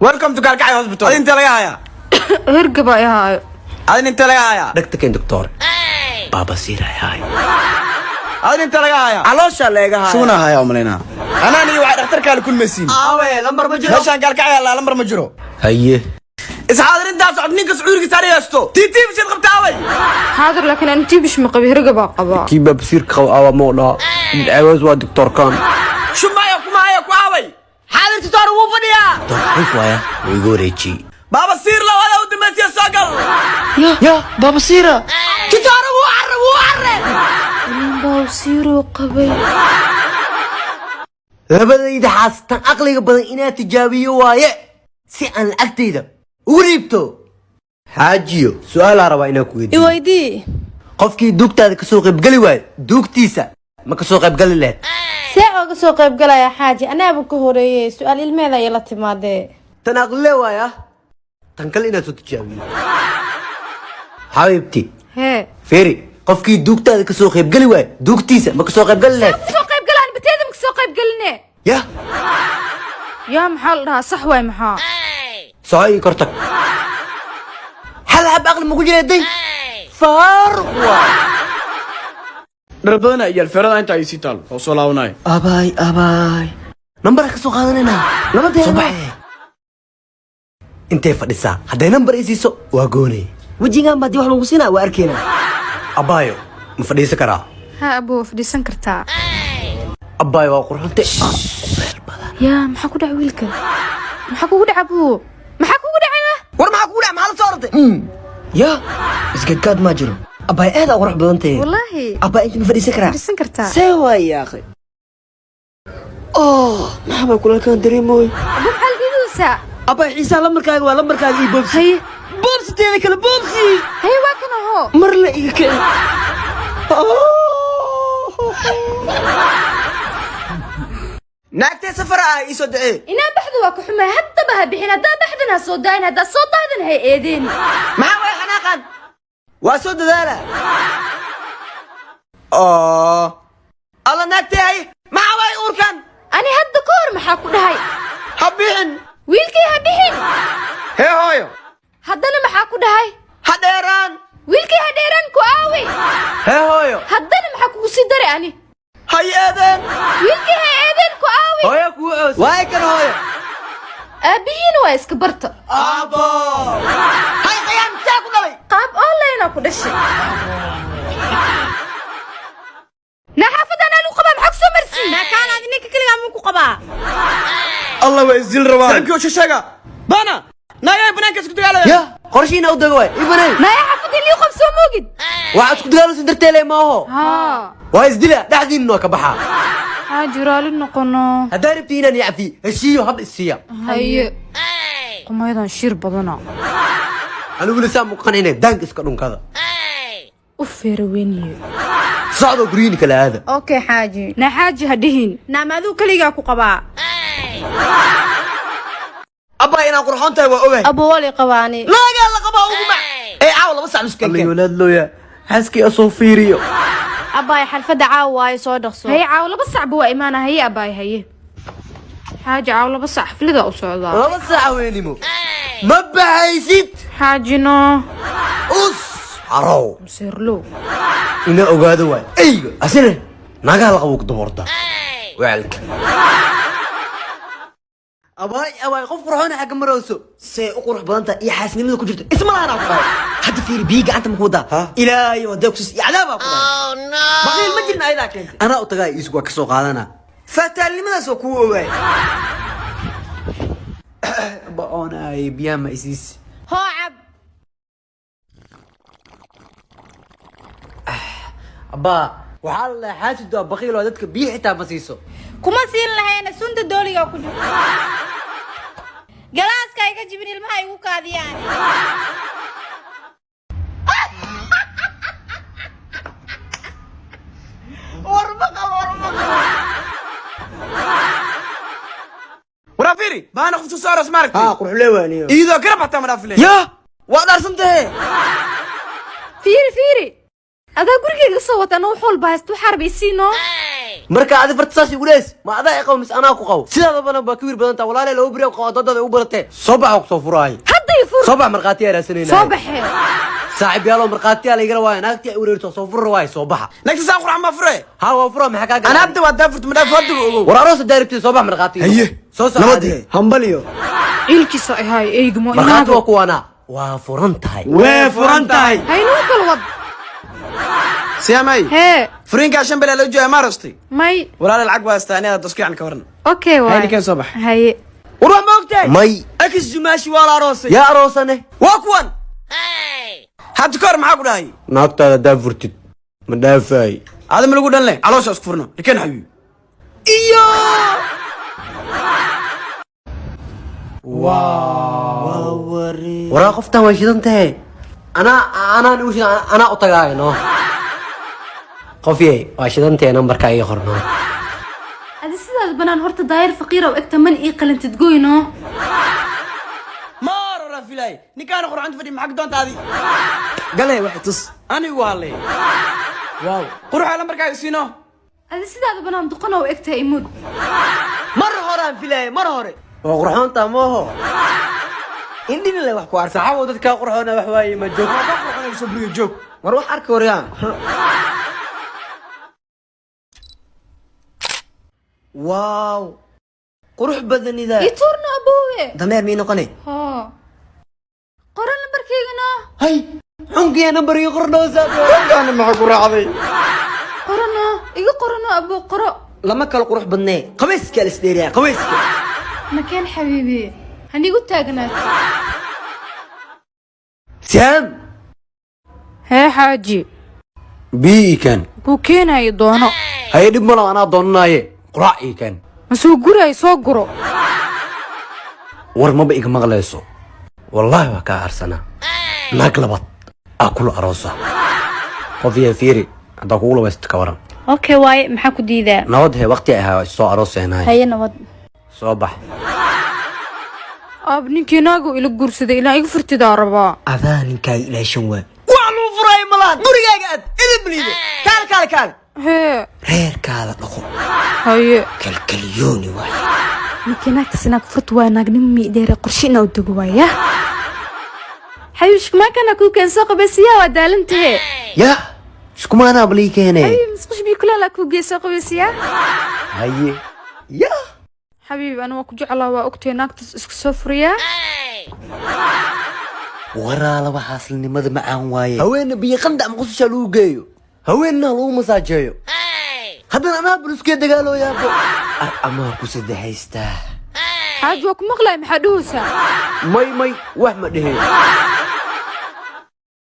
ويلكم تو كالكاي هوسبيتال. انت لقاها هرقبة يا هاي. انت لقاها دكتكين دكتور بابا سيرة هاي انت لقاها علوشا لقاها شونا هاي املينا انا اني واحد دكتور قال كل مسين اوي لمبر مجرو مشان كالكاي لا لمبر مجرو هيه اسحاضر انت صعد نينك سعودي ساري استو تي مشيت قبتاوي حاضر لكن انت مش مقبي هرقبة قبا كيبا بصير خو او مولا عاوز وا دكتور كان شو معايا كواوي حاضر تطور مو فنيا ضعيف وايا ويقوريتشي بابا سير لو هذا ودي مسيا سوقل يا بابا سيرة تطور وعرب مين باوسيرو قبي labadayda xaasatan aqliga badan inaad tijaabiyo waaye si aan lacagtayda u riibto xaajiyo su'aal rabaa inaan ku weydiiyo iwaydii qofkii duugtaada ka soo qayb gali waayo duugtiisa ma ka soo qayb gali lahayd see ooga soo qayb galaya xaaji anaaba ka horeeyay su'aal ilmeeda ay la timaadee tan aqle waaya tan kale inaad soo tijaabiyo xabiibti hee feeri qofkii duugtaada ka soo qayb gali waayo duugtiisa ma ka soo qayb gali lahayd soo qayb galaan bateeda ma soo qayb galine ya yaa maxaa la dhahaa sax waay maxaa socay kortag hal hab aqli ma ku jireeday faaruq ربنا يا الفرد انت اي سيتال وصلاوناي abaay nambar ka soo qaadanayna lama subaxee intee fadhisaa hadday nambar i siiso waa goonay wejigaan baad wax lagu siinaa waa arkeena abaayo ma fadhiisan karaa haa abuu fadhiisan kartaa abaayo waa qurxante yaa maxaa ku dhaca wiilka maxaa kugu dhaca abuu maxaa kugu dhacaya war maxaa kugu dhaca maxaa la soo orday yaa isgadgaad maa jiro abaayo aad aa qurux badan tahay wallaahi abaayo inta ma fadhiisan karaa fadhiisan kartaa see waay yaa akhi maxaa baa kulalkaan dareemooy abuu maxaa lagiduusaa abaayo ciisaa lambarkaaga waa lambarkaaga ii boobsi haye boobsi teeda kale boobsi haye waa kan aho mar la iga keen naagtee safar ah ii soo dacee inaa baxdu waa ku xumay haddaba ha bixin haddaa baxdan ha soo daayin haddaa soo daadan ha eedeen maxaa way xanaaqan waa soo dadaala alla naagtee hay maxaa way uurkan ani hadda ka hor maxaa ku dhahay ha bixin wiilkii ha bixin hee hooyo haddana maxaa ku dhahay ha dheeraan wiilkii ha dheeraan ku aawi hee hooyo haddana maxaa kugu sii dari ani ha yeedeen wiilkii ha eedeen ku aawi hooyo kuu oos waay kan hooyo aabbihiina waa iska barta aabo hay qayaan saa ku dhalay qaab online ku dhashay naxaafadana lagu qabaa maxaa ku soo marsiin kaan aad ninka kaliya ma ku qabaa الله ويزيل روان تركي وش شقة بانا نايا بنانك اسكت قالوا يا قرشينا ودقوا ibnay naxaafada li qof soo moogid waxaad ku dagaalaysan darteelay ma aho haa waa isdila dhaxdiinno ka baxa haa jiraali noqono hadaa rabti inaan yacfi heshiiyo hab isiya haye qumaydan shir badana anigu lisaa muqanine dank iska dhunkada u feeraweyniyo socdo guriin kala aada okay xaaji na xaaji hadihin naamadu kaliya ku qabaa abba inaan qurxoon tahay waa ogahay abo wali qabaani naaga la qabaa ugu ma caaw laba sac isku الله يولد له يا حاسكي أصوفيريو أباي حلفة عاو واي صو دخسو هي عاو لبس صعب وإيمانة هي أباي هي حاجة عاو لبس صعب فلذا أصعدا والله ساعة ويني مو ما بحيسيت حاجة نو أص عراو مصير له إنا أقعد واي أيوة أسنة ناقا لقبوك دمورتا وعلك أباي قف فرحونا حق مروسو سي أقرح بلانتا إيا حاسني ماذا كجرت اسمها أنا أقرح حتى فيري بيقى أنت مكودا إلهي ودوك سيسي عذابا أقرح بقيل مجلنا إذا كنت أنا أتغاي إسوا كسو قادنا فتالي ماذا سو كو اوغاي بقونا بياما إسيس هو عب أبا وحال حاسد بقيل ودتك بيه حتى مسيسو كما سين لهينا سند دولي أو كجو جلاس كاي كجبني الماء يوكادي يعني ورافيري ما انا خفت صار اسمارك قرح لواني اذا قرب حتى مرافلين يا واقدر سنتهي فيري هذا قرقي قصوة أنا وحول باست وحربي سينو marka aad fartaasi ulees ma adaa iqaw mis anaa ku qaw sidaada badan baa kibir badan taa walaalahay loo bariyo qodadada u baratay soo bax soo furaay hadda ifur soo bax marqaati yaraasanayna soo baxee saaxiib yaalo marqaati la igala waay naagti ay wareerto soo fur waay soo baxa nagta saa qurxan ma fure ha waa furo maxaa ka galay ana hadda waa daafurta madaf hadda ogow war aroos daaribtii soo bax marqaati haye soo nabadii hambaliyo ilkiisa ay hay eegmo marqaati waa kuwana waa furan tahay way furan tahay haynu kala wad سيامي هي فرينك عشان بلا لو جاي مارستي ماي ولا العقب استاني هذا تصقيع عن كورن اوكي واي هاي كان صباح هاي وروح ما وقتي ماي اكس جماشي ولا روسي يا روسنه واكون حد كور معاك ولا هي naagtaada daafurtid ma dhaafay هذا من اللي قلنا علوش اسكفرنا لكن حبيبي ايوه واو waraa qoftan way shidan tahay anaa u tagaayno qofiyey waa shidan tahay nambarka ii qorno هذا سيداد بنان هورتا داير فقيرة وإكتا من إي قلن تتقوينو مار ولا فيلاي نكان اخر عند فدي معك دونت هذه قال لي واحد تص انا والله واو قروح على مركز سينو هذا سيداد بنان دقنا وإكتا يمود مرة هورaan filaay mar hore oo qurxoonta mooho indina la wax ku arsa xawo dadka qurxoona wax waaye ma joog انا صبري جوك war wax arka wariyaan waaw qurux badan ida يتورنا أبوه dameer mii noqonay ها قرن بركينا hay xunkiya number ii qornoosa انا ما حقول راضي قرنا إيجا قرنا أبو قرأ lama kala qurux badnay qabayska la isdheeriyaa qabayska مكان حبيبي هني قلت أجنات سام هي حاجي bii kan بوكين هاي دونا hay dhib malo anaa doonanaye quraac ii kan مسو قرأ يسوقرو war maba iga maqlayso wallahi waa kaa harsanaa naag labad aa kula aroosa qofiya fiiri haddaa kugu labaysto ka waran أوكي واي محاكو ديدا nabad hee waqti ahaa soo arooseenahay هيا نود soo bax أبنكي ناقو إلى قرصة إلى يغفرتي داربا adaa ninkaaga ilaashan waa waa luu furay malaad gurigaaga aad idin beliido kaal هي reerkaada dhaqo هيا kalkalyooni waay ninkii naagtaas inaad furta waa naagnimo dheere qorshe inaa u dego waaya xayuushka maakana kuu keenso qabeysiyaa waa daalantahe ya iskumaanaa balii keene xabiibi musqush bii kulaalaa kuu geyso qabeysiyaa haye ya xabiibi ana waa ku jeclaa waa ogtay naagtaas isku soo furiyaa waraala waxaa aslinimada macaan waaye haweena biyo qandac maqusasha lagu geeyo haweenna lagu masaajeeyo haddana anaa buliskee dagaalooyaabo amaa ku saddexaystaa xaaj waa ku maqlay maxaa dhahaysaa may wax ma dheheen